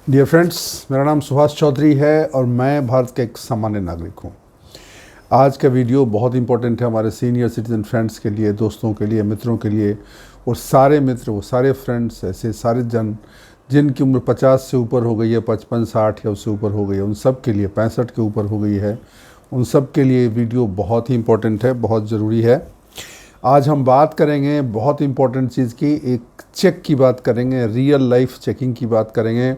Dear friends, मेरा नाम सुभाष चौधरी है और मैं भारत का एक सामान्य नागरिक हूँ। आज का वीडियो बहुत इंपॉर्टेंट है हमारे सीनियर सिटीजन फ्रेंड्स के लिए, दोस्तों के लिए, मित्रों के लिए। और सारे मित्र, वो सारे फ्रेंड्स, ऐसे सारे जन जिनकी उम्र 50 से ऊपर हो गई है, 55, 60 या उससे ऊपर हो गई है, उन सब के लिए, 65 के ऊपर हो गई है, उन सब के लिए वीडियो बहुत ही इंपॉर्टेंट है, बहुत ज़रूरी है। आज हम बात करेंगे बहुत इंपॉर्टेंट चीज़ की, एक चेक की बात करेंगे, रियल लाइफ चेकिंग की बात करेंगे।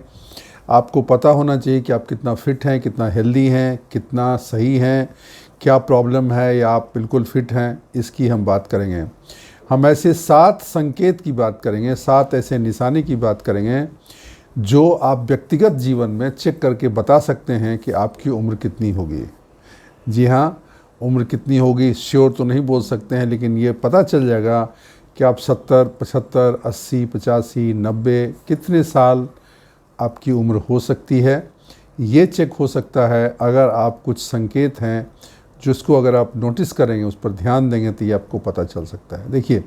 आपको पता होना चाहिए कि आप कितना फ़िट हैं, कितना हेल्दी हैं, कितना सही हैं, क्या प्रॉब्लम है या आप बिल्कुल फ़िट हैं, इसकी हम बात करेंगे। हम ऐसे 7 संकेत की बात करेंगे, 7 ऐसे निशानी की बात करेंगे जो आप व्यक्तिगत जीवन में चेक करके बता सकते हैं कि आपकी उम्र कितनी होगी। जी हाँ, उम्र कितनी होगी श्योर तो नहीं बोल सकते हैं, लेकिन ये पता चल जाएगा कि आप 70, 75, 80, 85, 90 कितने साल आपकी उम्र हो सकती है। ये चेक हो सकता है अगर आप कुछ संकेत हैं जिसको अगर आप नोटिस करेंगे, उस पर ध्यान देंगे, तो ये आपको पता चल सकता है। देखिए,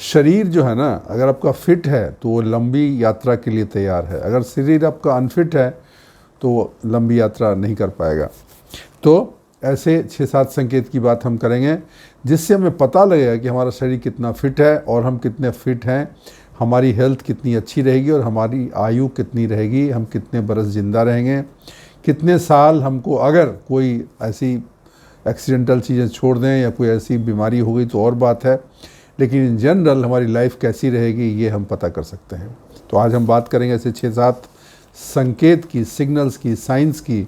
शरीर जो है ना, अगर आपका फिट है तो वो लंबी यात्रा के लिए तैयार है। अगर शरीर आपका अनफिट है तो वो लंबी यात्रा नहीं कर पाएगा। तो ऐसे 6-7 संकेत की बात हम करेंगे जिससे हमें पता लगेगा कि हमारा शरीर कितना फिट है और हम कितने फिट हैं, हमारी हेल्थ कितनी अच्छी रहेगी और हमारी आयु कितनी रहेगी, हम कितने बरस ज़िंदा रहेंगे, कितने साल हमको, अगर कोई ऐसी एक्सीडेंटल चीज़ें छोड़ दें या कोई ऐसी बीमारी हो गई तो और बात है, लेकिन इन जनरल हमारी लाइफ कैसी रहेगी ये हम पता कर सकते हैं। तो आज हम बात करेंगे ऐसे 6-7 संकेत की, सिग्नल्स की, साइंस की,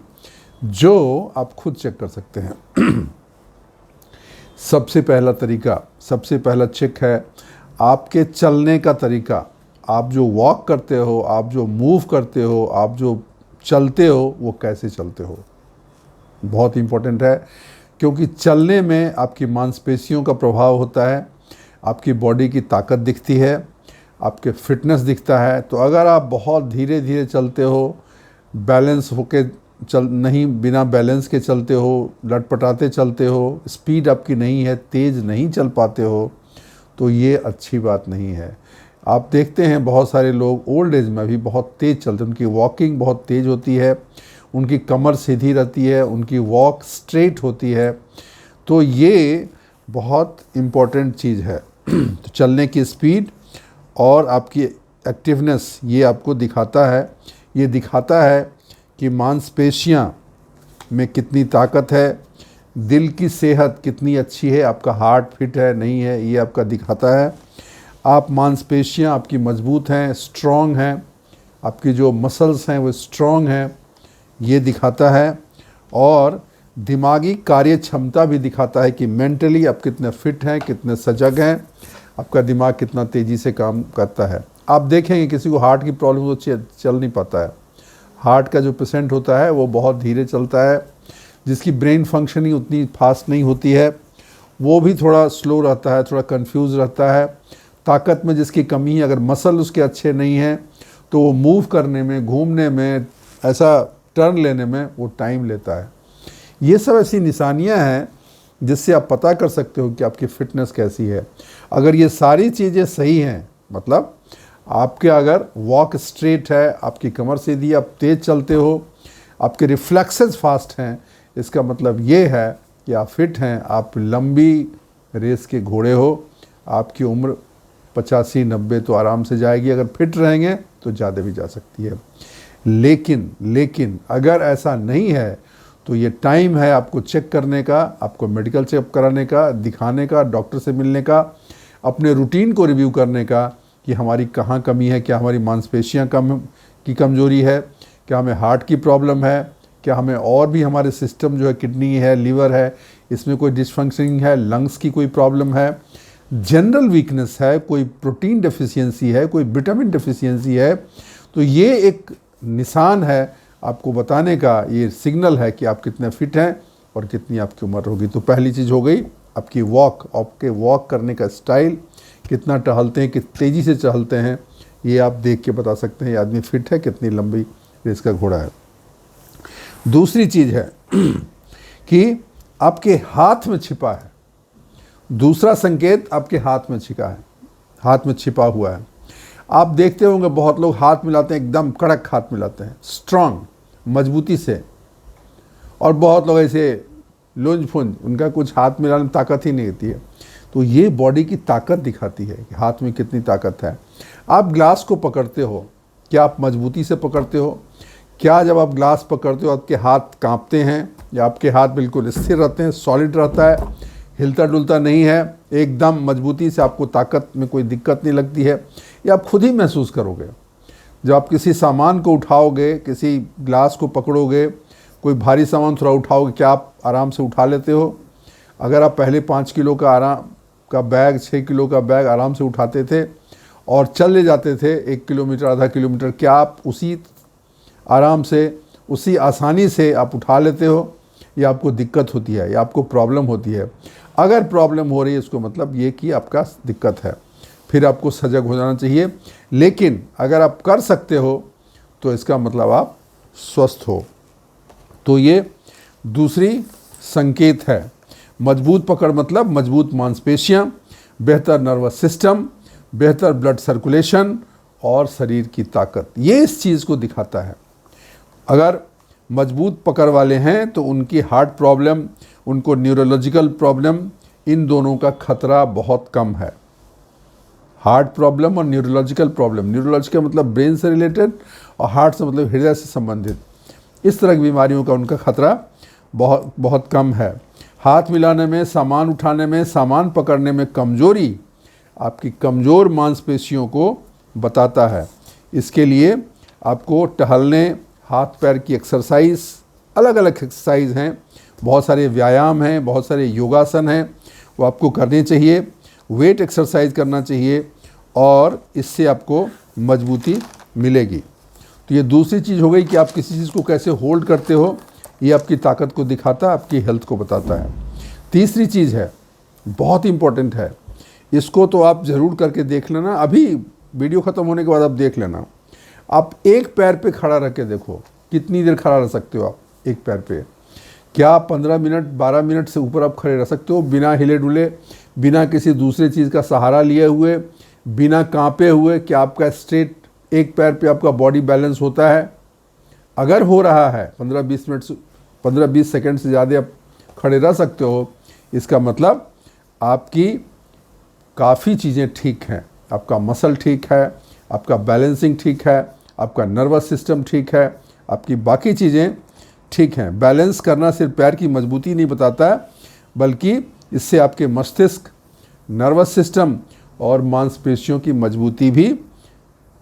जो आप खुद चेक कर सकते हैं। सबसे पहला चेक है आपके चलने का तरीका। आप जो वॉक करते हो, आप जो मूव करते हो, आप जो चलते हो, वो कैसे चलते हो, बहुत इम्पोर्टेंट है। क्योंकि चलने में आपकी मांसपेशियों का प्रभाव होता है, आपकी बॉडी की ताकत दिखती है, आपके फिटनेस दिखता है। तो अगर आप बहुत धीरे धीरे चलते हो, बैलेंस होके नहीं, बिना बैलेंस के चलते हो, लटपटाते चलते हो, स्पीड आपकी नहीं है, तेज़ नहीं चल पाते हो, तो ये अच्छी बात नहीं है। आप देखते हैं बहुत सारे लोग ओल्ड एज में भी बहुत तेज़ चलते हैं, उनकी वॉकिंग बहुत तेज़ होती है, उनकी कमर सीधी रहती है, उनकी वॉक स्ट्रेट होती है। तो ये बहुत इम्पोर्टेंट चीज़ है। तो चलने की स्पीड और आपकी एक्टिवनेस ये आपको दिखाता है, ये दिखाता है कि मांसपेशियाँ में कितनी ताकत है, दिल की सेहत कितनी अच्छी है, आपका हार्ट फिट है नहीं है, ये आपका दिखाता है। आप मांसपेशियाँ आपकी मजबूत हैं, स्ट्रॉन्ग हैं, आपकी जो मसल्स हैं वो स्ट्रॉन्ग हैं, ये दिखाता है। और दिमागी कार्य क्षमता भी दिखाता है कि मेंटली आप कितने फिट हैं, कितने सजग हैं, आपका दिमाग कितना तेज़ी से काम करता है। आप देखेंगे किसी को हार्ट की प्रॉब्लम हो, चल नहीं पाता है, हार्ट का जो पेशेंट होता है वो बहुत धीरे चलता है, जिसकी ब्रेन फंक्शनिंग उतनी फास्ट नहीं होती है, वो भी थोड़ा स्लो रहता है, थोड़ा कंफ्यूज रहता है। ताकत में जिसकी कमी है, अगर मसल उसके अच्छे नहीं हैं तो वो मूव करने में, घूमने में, ऐसा टर्न लेने में वो टाइम लेता है। ये सब ऐसी निशानियां हैं जिससे आप पता कर सकते हो कि आपकी फ़िटनेस कैसी है। अगर ये सारी चीज़ें सही हैं, मतलब आपके अगर वॉक स्ट्रेट है, आपकी कमर सीधी, आप तेज़ चलते हो, आपके रिफ्लेक्सेस फास्ट हैं, इसका मतलब ये है कि आप फिट हैं, आप लंबी रेस के घोड़े हो। आपकी उम्र 85-90 तो आराम से जाएगी, अगर फिट रहेंगे तो ज़्यादा भी जा सकती है। लेकिन अगर ऐसा नहीं है तो ये टाइम है आपको चेक करने का, आपको मेडिकल चेकअप कराने का, दिखाने का, डॉक्टर से मिलने का, अपने रूटीन को रिव्यू करने का कि हमारी कहाँ कमी है, क्या हमारी मांसपेशियाँ की कमज़ोरी है, क्या हमें हार्ट की प्रॉब्लम है, क्या हमें और भी हमारे सिस्टम जो है, किडनी है, लीवर है, इसमें कोई डिसफंक्शनिंग है, लंग्स की कोई प्रॉब्लम है, जनरल वीकनेस है, कोई प्रोटीन डेफिशिएंसी है, कोई विटामिन डेफिशिएंसी है। तो ये एक निशान है आपको बताने का, ये सिग्नल है कि आप कितने फिट हैं और कितनी आपकी उम्र होगी। तो पहली चीज़ हो गई आपकी वॉक, आपके वॉक करने का स्टाइल, कितना टहलते हैं, कितनी तेज़ी से टहलते हैं, ये आप देख के बता सकते हैं ये आदमी फिट है, कितनी लंबी रेस का घोड़ा है। दूसरी चीज़ है कि आपके हाथ में छिपा है, दूसरा संकेत आपके हाथ में छिपा है, हाथ में छिपा हुआ है। आप देखते होंगे बहुत लोग हाथ मिलाते हैं, एकदम कड़क हाथ मिलाते हैं, स्ट्रांग, मजबूती से, और बहुत लोग ऐसे लुंज फुंज, उनका कुछ हाथ मिलाने में ताकत ही नहीं होती है। तो ये बॉडी की ताकत दिखाती है कि हाथ में कितनी ताकत है। आप ग्लास को पकड़ते हो, क्या आप मजबूती से पकड़ते हो? क्या जब आप ग्लास पकड़ते हो आपके हाथ कांपते हैं, या आपके हाथ बिल्कुल स्थिर रहते हैं, सॉलिड रहता है, हिलता डुलता नहीं है, एकदम मजबूती से, आपको ताकत में कोई दिक्कत नहीं लगती है? ये आप खुद ही महसूस करोगे जब आप किसी सामान को उठाओगे, किसी ग्लास को पकड़ोगे, कोई भारी सामान थोड़ा उठाओगे, क्या आप आराम से उठा लेते हो? अगर आप पहले 5 किलो का बैग, 6 किलो का बैग आराम से उठाते थे और चले जाते थे 1 किलोमीटर, आधा किलोमीटर, क्या आप उसी आराम से, उसी आसानी से आप उठा लेते हो, या आपको दिक्कत होती है, या आपको प्रॉब्लम होती है? अगर प्रॉब्लम हो रही है, इसको मतलब ये कि आपका दिक्कत है, फिर आपको सजग हो जाना चाहिए। लेकिन अगर आप कर सकते हो तो इसका मतलब आप स्वस्थ हो। तो ये दूसरी संकेत है। मजबूत पकड़ मतलब मजबूत मांसपेशियां, बेहतर नर्वस सिस्टम, बेहतर ब्लड सर्कुलेशन और शरीर की ताकत, ये इस चीज़ को दिखाता है। अगर मजबूत पकड़ वाले हैं तो उनकी हार्ट प्रॉब्लम, उनको न्यूरोलॉजिकल प्रॉब्लम, इन दोनों का खतरा बहुत कम है। हार्ट प्रॉब्लम और न्यूरोलॉजिकल प्रॉब्लम, न्यूरोलॉजिकल मतलब ब्रेन से रिलेटेड, और हार्ट से मतलब हृदय से संबंधित, इस तरह की बीमारियों का उनका खतरा बहुत बहुत कम है। हाथ मिलाने में, सामान उठाने में, सामान पकड़ने में कमजोरी आपकी कमज़ोर मांसपेशियों को बताता है। इसके लिए आपको टहलने, हाथ पैर की एक्सरसाइज, अलग अलग एक्सरसाइज हैं, बहुत सारे व्यायाम हैं, बहुत सारे योगासन हैं, वो आपको करने चाहिए। वेट एक्सरसाइज करना चाहिए और इससे आपको मजबूती मिलेगी। तो ये दूसरी चीज़ हो गई कि आप किसी चीज़ को कैसे होल्ड करते हो, ये आपकी ताकत को दिखाता है, आपकी हेल्थ को बताता है। तीसरी चीज़ है, बहुत इम्पोर्टेंट है, इसको तो आप ज़रूर करके देख लेना, अभी वीडियो ख़त्म होने के बाद आप देख लेना। आप एक पैर पे खड़ा रह के देखो, कितनी देर खड़ा रह सकते हो आप एक पैर पे? क्या 15 मिनट, 12 मिनट से ऊपर आप खड़े रह सकते हो बिना हिले डुले, बिना किसी दूसरे चीज़ का सहारा लिए हुए, बिना कांपे हुए? क्या आपका स्ट्रेट एक पैर पे आपका बॉडी बैलेंस होता है? अगर हो रहा है, 15-20 मिनट से, 15-20 सेकेंड से ज़्यादा आप खड़े रह सकते हो, इसका मतलब आपकी काफ़ी चीज़ें ठीक हैं। आपका मसल ठीक है, आपका बैलेंसिंग ठीक है, आपका नर्वस सिस्टम ठीक है, आपकी बाकी चीज़ें ठीक हैं। बैलेंस करना सिर्फ पैर की मजबूती नहीं बताता है, बल्कि इससे आपके मस्तिष्क, नर्वस सिस्टम और मांसपेशियों की मजबूती भी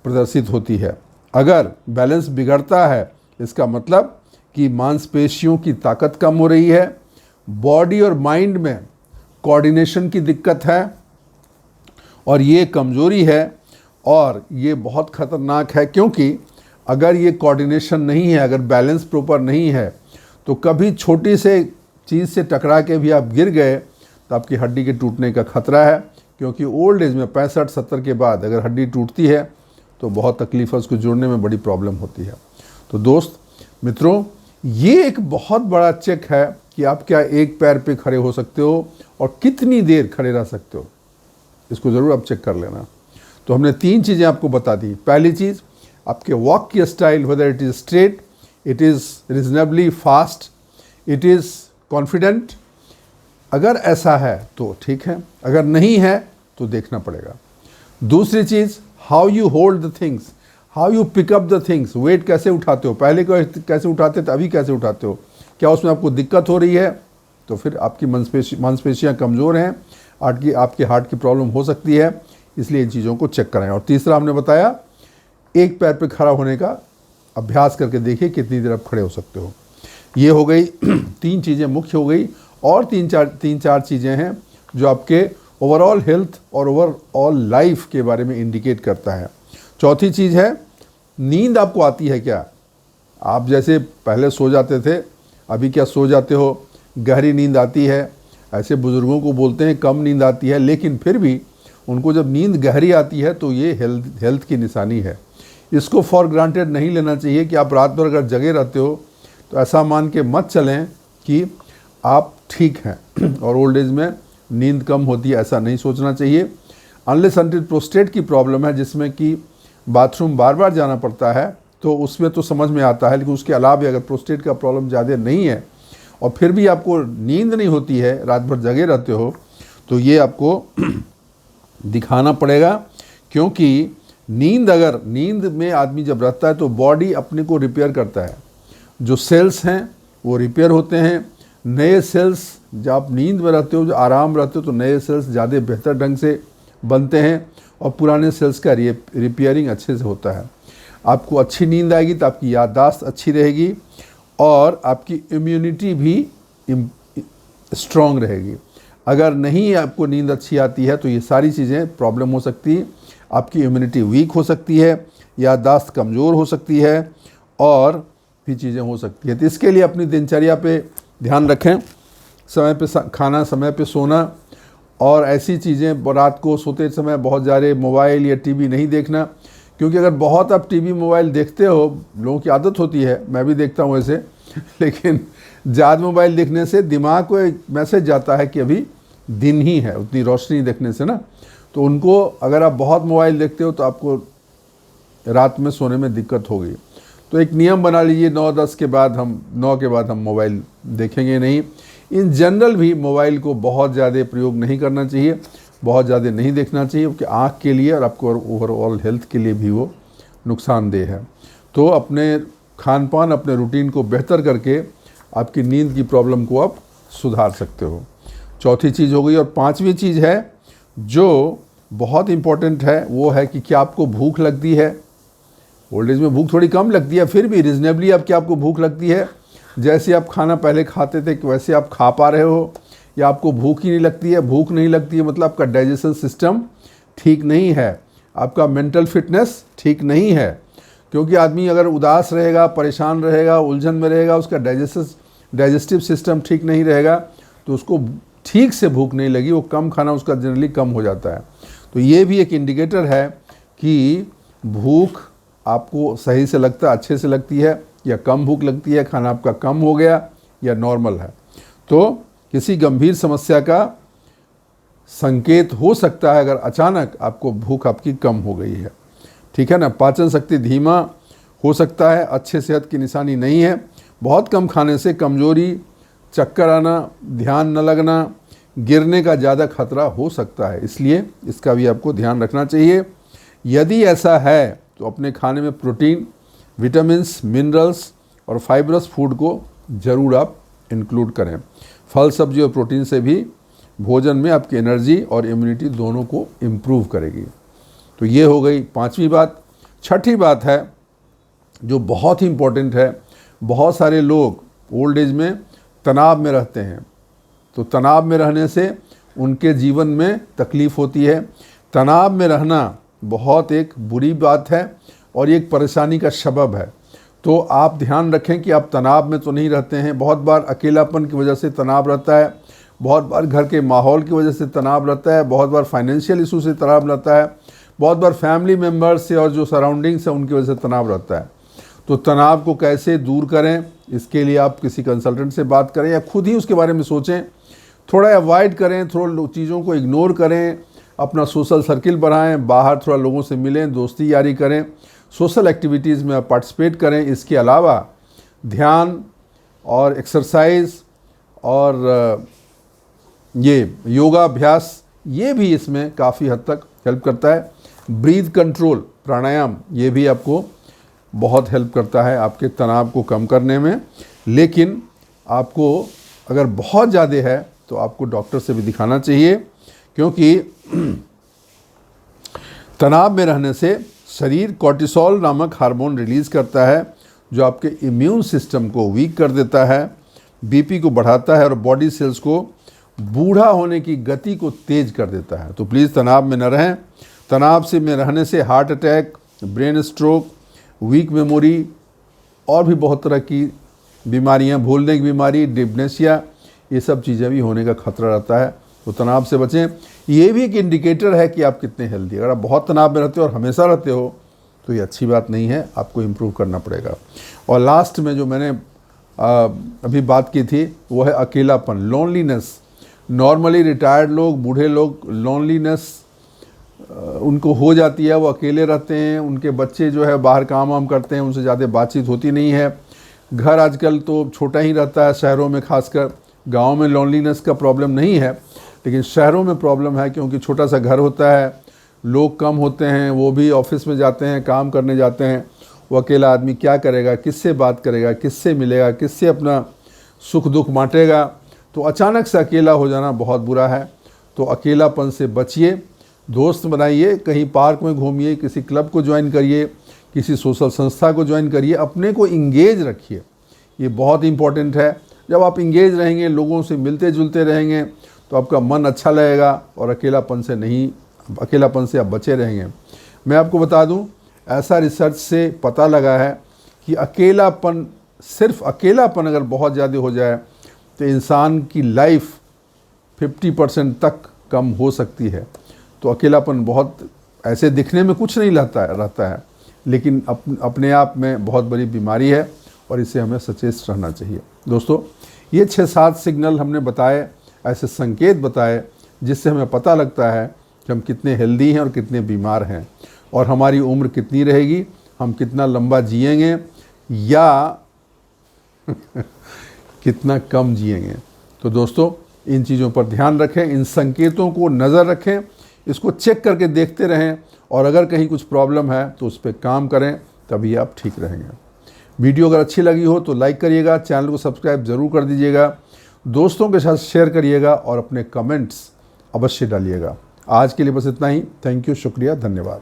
प्रदर्शित होती है। अगर बैलेंस बिगड़ता है, इसका मतलब कि मांसपेशियों की ताकत कम हो रही है, बॉडी और माइंड में कोऑर्डिनेशन की दिक्कत है, और ये कमज़ोरी है, और ये बहुत ख़तरनाक है। क्योंकि अगर ये कोऑर्डिनेशन नहीं है, अगर बैलेंस प्रॉपर नहीं है, तो कभी छोटी से चीज़ से टकरा के भी आप गिर गए तो आपकी हड्डी के टूटने का खतरा है। क्योंकि ओल्ड एज में 65-70 के बाद अगर हड्डी टूटती है तो बहुत तकलीफ है, उसको जोड़ने में बड़ी प्रॉब्लम होती है। तो दोस्त मित्रों, ये एक बहुत बड़ा चेक है कि आप क्या एक पैर पे खड़े हो सकते हो और कितनी देर खड़े रह सकते हो, इसको ज़रूर आप चेक कर लेना। तो हमने 3 चीज़ें आपको बता दी। पहली चीज़, आपके वॉक की style, whether it is straight, it is reasonably fast, it is confident. अगर ऐसा है तो ठीक है, अगर नहीं है तो देखना पड़ेगा। दूसरी चीज़, how you hold the things, how you pick up the things. Wait कैसे उठाते हो, पहले कैसे उठाते थे, अभी कैसे उठाते हो? क्या उसमें आपको दिक्कत हो रही है? तो फिर आपकी मांसपेशियाँ कमज़ोर हैं, आपके हार्ट की प्रॉब्लम हो सकती है, इसलिए इन चीज़ों को चेक कराएं। और तीसरा हमने बताया, एक पैर पे खड़ा होने का अभ्यास करके देखिए कितनी देर आप खड़े हो सकते हो। ये हो गई 3 चीज़ें मुख्य हो गई, और 3-4 चीज़ें हैं जो आपके ओवरऑल हेल्थ और ओवरऑल लाइफ के बारे में इंडिकेट करता है। चौथी चीज़ है, नींद आपको आती है क्या? आप जैसे पहले सो जाते थे, अभी क्या सो जाते हो? गहरी नींद आती है? ऐसे बुज़ुर्गों को बोलते हैं कम नींद आती है, लेकिन फिर भी उनको जब नींद गहरी आती है तो ये हेल्थ की निशानी है। इसको फॉर ग्रांटेड नहीं लेना चाहिए कि आप रात भर अगर जगे रहते हो तो ऐसा मान के मत चलें कि आप ठीक हैं और ओल्ड एज में नींद कम होती है, ऐसा नहीं सोचना चाहिए। अनलेस अनटिल प्रोस्टेट की प्रॉब्लम है, जिसमें कि बाथरूम बार बार जाना पड़ता है तो उसमें तो समझ में आता है, लेकिन उसके अलावा अगर प्रोस्टेट का प्रॉब्लम ज़्यादा नहीं है और फिर भी आपको नींद नहीं होती है, रात भर जगे रहते हो, तो ये आपको दिखाना पड़ेगा। क्योंकि नींद में आदमी जब रहता है तो बॉडी अपने को रिपेयर करता है, जो सेल्स हैं वो रिपेयर होते हैं, नए सेल्स जब आप नींद में रहते हो, जो आराम रहते हो, तो नए सेल्स ज़्यादा बेहतर ढंग से बनते हैं और पुराने सेल्स का रिपेयरिंग अच्छे से होता है। आपको अच्छी नींद आएगी तो आपकी याददाश्त अच्छी रहेगी और आपकी इम्यूनिटी भी स्ट्रॉन्ग रहेगी। अगर नहीं आपको नींद अच्छी आती है तो ये सारी चीज़ें प्रॉब्लम हो सकती है। आपकी इम्यूनिटी वीक हो सकती है, याददाश्त कमज़ोर हो सकती है और भी चीज़ें हो सकती है। तो इसके लिए अपनी दिनचर्या पे ध्यान रखें, समय पे खाना, समय पे सोना और ऐसी चीज़ें, रात को सोते समय बहुत ज़्यादा मोबाइल या टीवी नहीं देखना। क्योंकि अगर बहुत आप टीवी मोबाइल देखते हो, लोगों की आदत होती है, मैं भी देखता हूँ ऐसे लेकिन ज़्यादा मोबाइल देखने से दिमाग को एक मैसेज जाता है कि अभी दिन ही है, उतनी रोशनी देखने से ना, तो उनको अगर आप बहुत मोबाइल देखते हो तो आपको रात में सोने में दिक्कत होगी। तो एक नियम बना लीजिए, 9 के बाद हम मोबाइल देखेंगे नहीं। इन जनरल भी मोबाइल को बहुत ज़्यादा प्रयोग नहीं करना चाहिए, बहुत ज़्यादा नहीं देखना चाहिए, क्योंकि आँख के लिए और आपको ओवरऑल हेल्थ के लिए भी वो नुकसानदेह है। तो अपने खान पान, अपने रूटीन को बेहतर करके आपकी नींद की प्रॉब्लम को आप सुधार सकते हो। चौथी चीज़ हो गई। और पांचवी चीज़ है जो बहुत इम्पोर्टेंट है, वो है कि क्या आपको भूख लगती है। ओल्ड एज में भूख थोड़ी कम लगती है, फिर भी रीजनेबली अब क्या आपको भूख लगती है, जैसे आप खाना पहले खाते थे वैसे आप खा पा रहे हो, या आपको भूख ही नहीं लगती है। भूख नहीं लगती है मतलब आपका डाइजेशन सिस्टम ठीक नहीं है, आपका मेंटल फिटनेस ठीक नहीं है। क्योंकि आदमी अगर उदास रहेगा, परेशान रहेगा, उलझन में रहेगा, उसका डाइजेस्टिव सिस्टम ठीक नहीं रहेगा, तो उसको ठीक से भूख नहीं लगी, वो कम खाना उसका जनरली कम हो जाता है। तो ये भी एक इंडिकेटर है कि भूख आपको सही से लगता, अच्छे से लगती है, या कम भूख लगती है, खाना आपका कम हो गया या नॉर्मल है। तो किसी गंभीर समस्या का संकेत हो सकता है अगर अचानक आपको भूख आपकी कम हो गई है, ठीक है ना। पाचन शक्ति धीमा हो सकता है, अच्छे सेहत की निशानी नहीं है। बहुत कम खाने से कमजोरी, चक्कर आना, ध्यान न लगना, गिरने का ज़्यादा खतरा हो सकता है, इसलिए इसका भी आपको ध्यान रखना चाहिए। यदि ऐसा है तो अपने खाने में प्रोटीन, विटामिन्स, मिनरल्स और फाइबरस फूड को ज़रूर आप इंक्लूड करें। फल, सब्जी और प्रोटीन से भी भोजन में आपकी एनर्जी और इम्यूनिटी दोनों को इम्प्रूव करेगी। तो ये हो गई पांचवी बात। छठी बात है जो बहुत ही इम्पोर्टेंट है, बहुत सारे लोग ओल्ड एज में तनाव में रहते हैं, तो तनाव में रहने से उनके जीवन में तकलीफ़ होती है। तनाव में रहना बहुत एक बुरी बात है और एक परेशानी का सबब है। तो आप ध्यान रखें कि आप तनाव में तो नहीं रहते हैं। बहुत बार अकेलापन की वजह से तनाव रहता है, बहुत बार घर के माहौल की वजह से तनाव रहता है, बहुत बार फाइनेंशियल इशू से तनाव रहता है, बहुत बार फैमिली मेम्बर्स से और जो सराउंडिंग्स है उनकी वजह से तनाव रहता है। तो तनाव को कैसे दूर करें, इसके लिए आप किसी कंसल्टेंट से बात करें या खुद ही उसके बारे में सोचें। थोड़ा अवॉइड करें, थोड़ा चीज़ों को इग्नोर करें, अपना सोशल सर्किल बढ़ाएं, बाहर थोड़ा लोगों से मिलें, दोस्ती यारी करें, सोशल एक्टिविटीज़ में पार्टिसिपेट करें। इसके अलावा ध्यान और एक्सरसाइज और ये योगा अभ्यास, ये भी इसमें काफ़ी हद तक हेल्प करता है। ब्रीथ कंट्रोल, प्राणायाम, ये भी आपको बहुत हेल्प करता है आपके तनाव को कम करने में। लेकिन आपको अगर बहुत ज़्यादा है तो आपको डॉक्टर से भी दिखाना चाहिए, क्योंकि तनाव में रहने से शरीर कॉर्टिसोल नामक हार्मोन रिलीज़ करता है जो आपके इम्यून सिस्टम को वीक कर देता है, बीपी को बढ़ाता है और बॉडी सेल्स को बूढ़ा होने की गति को तेज कर देता है। तो प्लीज़ तनाव में न रहें। तनाव से में रहने से heart attack, brain stroke, weak memory और भी बहुत तरह की बीमारियां, भूलने की बीमारी, डिमेंशिया, ये सब चीज़ें भी होने का खतरा रहता है। तो तनाव से बचें। ये भी एक इंडिकेटर है कि आप कितने हेल्दी। अगर आप बहुत तनाव में रहते हो और हमेशा रहते हो तो ये अच्छी बात नहीं है, आपको इम्प्रूव करना पड़ेगा। और लास्ट में जो मैंने अभी बात की थी वो है अकेलापन, लोनलीनेस। नॉर्मली रिटायर्ड लोग, बूढ़े लोग लोनलीनेस उनको हो जाती है, वो अकेले रहते हैं, उनके बच्चे जो है बाहर काम वाम करते हैं, उनसे ज़्यादा बातचीत होती नहीं है। घर आजकल तो छोटा ही रहता है शहरों में, खासकर गांव में लॉनलीनेस का प्रॉब्लम नहीं है, लेकिन शहरों में प्रॉब्लम है क्योंकि छोटा सा घर होता है, लोग कम होते हैं, वो भी ऑफिस में जाते हैं, काम करने जाते हैं। वो अकेला आदमी क्या करेगा, किससे बात करेगा, किससे मिलेगा, किससे अपना सुख दुख बांटेगा। तो अचानक से अकेला हो जाना बहुत बुरा है। तो अकेलापन से बचिए, दोस्त बनाइए, कहीं पार्क में घूमिए, किसी क्लब को ज्वाइन करिए, किसी सोशल संस्था को ज्वाइन करिए, अपने को इंगेज रखिए। ये बहुत इंपॉर्टेंट है। जब आप इंगेज रहेंगे, लोगों से मिलते जुलते रहेंगे, तो आपका मन अच्छा लगेगा और अकेलापन से आप बचे रहेंगे। मैं आपको बता दूं, ऐसा रिसर्च से पता लगा है कि सिर्फ अकेलापन अगर बहुत ज़्यादा हो जाए तो इंसान की लाइफ 50% तक कम हो सकती है। तो अकेलापन बहुत ऐसे दिखने में कुछ नहीं रहता है, लेकिन अपने आप में बहुत बड़ी बीमारी है और इससे हमें सचेत रहना चाहिए। दोस्तों, ये 6-7 सिग्नल हमने बताए, ऐसे संकेत बताए जिससे हमें पता लगता है कि हम कितने हेल्दी हैं और कितने बीमार हैं, और हमारी उम्र कितनी रहेगी, हम कितना लंबा जिएंगे या कितना कम जिएंगे। तो दोस्तों, इन चीज़ों पर ध्यान रखें, इन संकेतों को नज़र रखें, इसको चेक करके देखते रहें, और अगर कहीं कुछ प्रॉब्लम है तो उस पर काम करें, तभी आप ठीक रहेंगे। वीडियो अगर अच्छी लगी हो तो लाइक करिएगा, चैनल को सब्सक्राइब ज़रूर कर दीजिएगा, दोस्तों के साथ शेयर करिएगा और अपने कमेंट्स अवश्य डालिएगा। आज के लिए बस इतना ही। थैंक यू, शुक्रिया, धन्यवाद।